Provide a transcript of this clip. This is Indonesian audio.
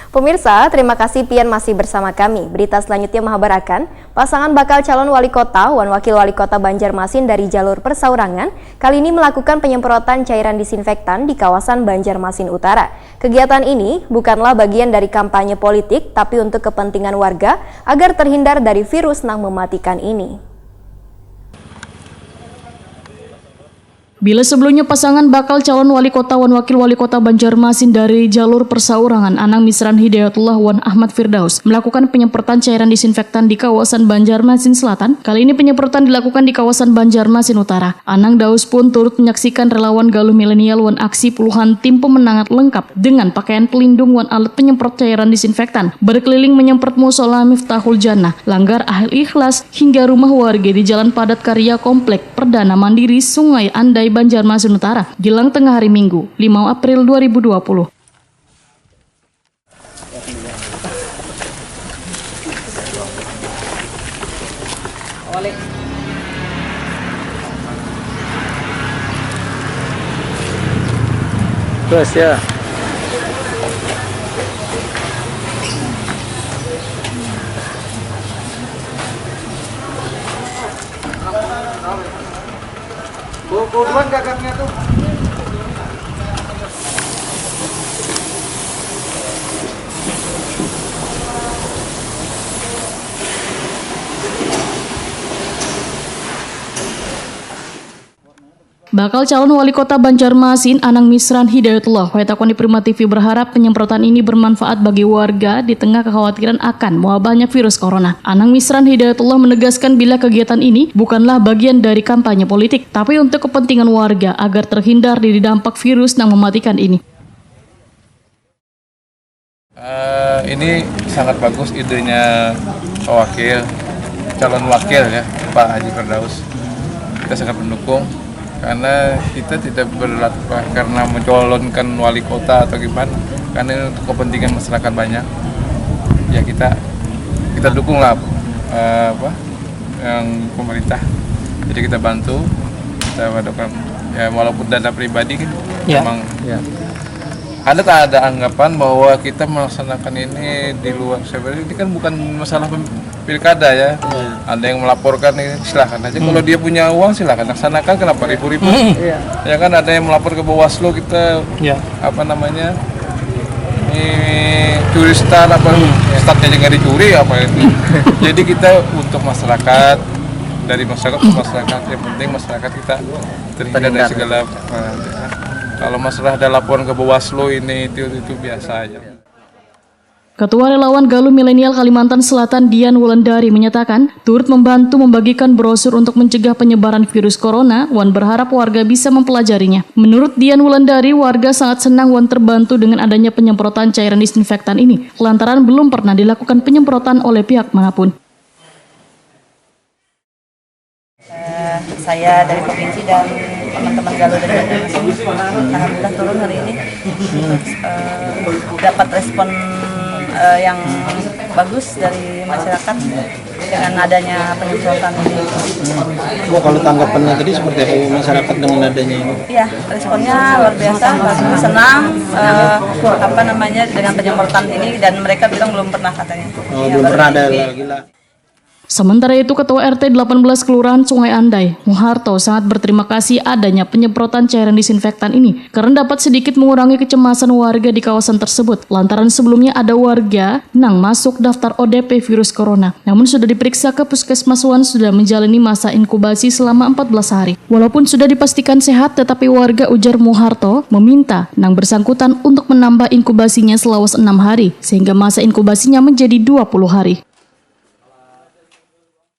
Pemirsa, terima kasih Pian masih bersama kami. Berita selanjutnya mengabarkan, pasangan bakal calon wali kota dan wakil wali kota Banjarmasin dari jalur Persaurangan kali ini melakukan penyemprotan cairan disinfektan di kawasan Banjarmasin Utara. Kegiatan ini bukanlah bagian dari kampanye politik, tapi untuk kepentingan warga agar terhindar dari virus yang mematikan ini. Bila sebelumnya pasangan bakal calon wali kota dan wakil wali kota Banjarmasin dari jalur Persaurangan Anang Misran Hidayatullah wan Ahmad Firdaus melakukan penyemprotan cairan disinfektan di kawasan Banjarmasin Selatan, kali ini penyemprotan dilakukan di kawasan Banjarmasin Utara. Anang Daus pun turut menyaksikan relawan Galuh Milenial wan aksi puluhan tim pemenangan lengkap dengan pakaian pelindung wan alat penyemprot cairan disinfektan berkeliling menyemprot musola Miftahul Jannah, Langgar Ahli Ikhlas hingga rumah warga di Jalan Padat Karya Komplek Perdana Mandiri Sungai Andai Banjarmasin Utara, jelang tengah hari Minggu, 5 April 2020. Terus ya. Duluan gagangnya tuh. Bakal calon wali kota Banjarmasin Anang Misran Hidayatullah Waitakoni Prima TV berharap penyemprotan ini bermanfaat bagi warga di tengah kekhawatiran akan mewabahnya virus corona. Anang Misran Hidayatullah menegaskan bila kegiatan ini bukanlah bagian dari kampanye politik, tapi untuk kepentingan warga agar terhindar dari dampak virus yang mematikan ini. Ini sangat bagus idenya calon wakil ya Pak Haji Firdaus. Kita sangat mendukung. Karena kita tidak berlatih karena mencalonkan wali kota atau gimana, karena untuk kepentingan masyarakat banyak ya kita dukung lah yang pemerintah, jadi kita bantu, kita bantukan ya, walaupun dana pribadi kan Ya. memang Ya. ada anggapan bahwa kita melaksanakan ini di luar. Sebenarnya ini kan bukan masalah pilkada ya. Ada yang melaporkan ini silakan aja. Kalau dia punya uang silakan laksanakan, kenapa ribut-ribut? Ya kan ada yang melapor ke Bawaslu, kita ini turistan statnya jangan dicuri apa itu. Jadi kita untuk masyarakat, dari masyarakat ke masyarakat, yang penting masyarakat kita terhindar dari segala kalau masalah ada laporan ke Bawaslu ini itu biasa aja. Ketua Relawan Galuh Milenial Kalimantan Selatan Dian Wulandari menyatakan turut membantu membagikan brosur untuk mencegah penyebaran virus corona, wan berharap warga bisa mempelajarinya. Menurut Dian Wulandari, warga sangat senang wan terbantu dengan adanya penyemprotan cairan disinfektan ini, lantaran belum pernah dilakukan penyemprotan oleh pihak manapun. Saya dari provinsi dan teman-teman Galuh dari Banjarmasin alhamdulillah turun hari ini, dapat respon yang bagus dari masyarakat dengan adanya penyemprotan ini. Kalau tanggapannya tadi seperti apa masyarakat dengan adanya ini? Iya, responnya luar biasa, senang dengan penyemprotan ini, dan mereka bilang belum pernah katanya. Belum pernah ada gila. Sementara itu, Ketua RT 18 Kelurahan Sungai Andai, Muharto, sangat berterima kasih adanya penyemprotan cairan disinfektan ini karena dapat sedikit mengurangi kecemasan warga di kawasan tersebut. Lantaran sebelumnya ada warga yang masuk daftar ODP virus corona, namun sudah diperiksa ke Puskesmas Wan sudah menjalani masa inkubasi selama 14 hari. Walaupun sudah dipastikan sehat, tetapi warga ujar Muharto meminta yang bersangkutan untuk menambah inkubasinya selama 6 hari, sehingga masa inkubasinya menjadi 20 hari.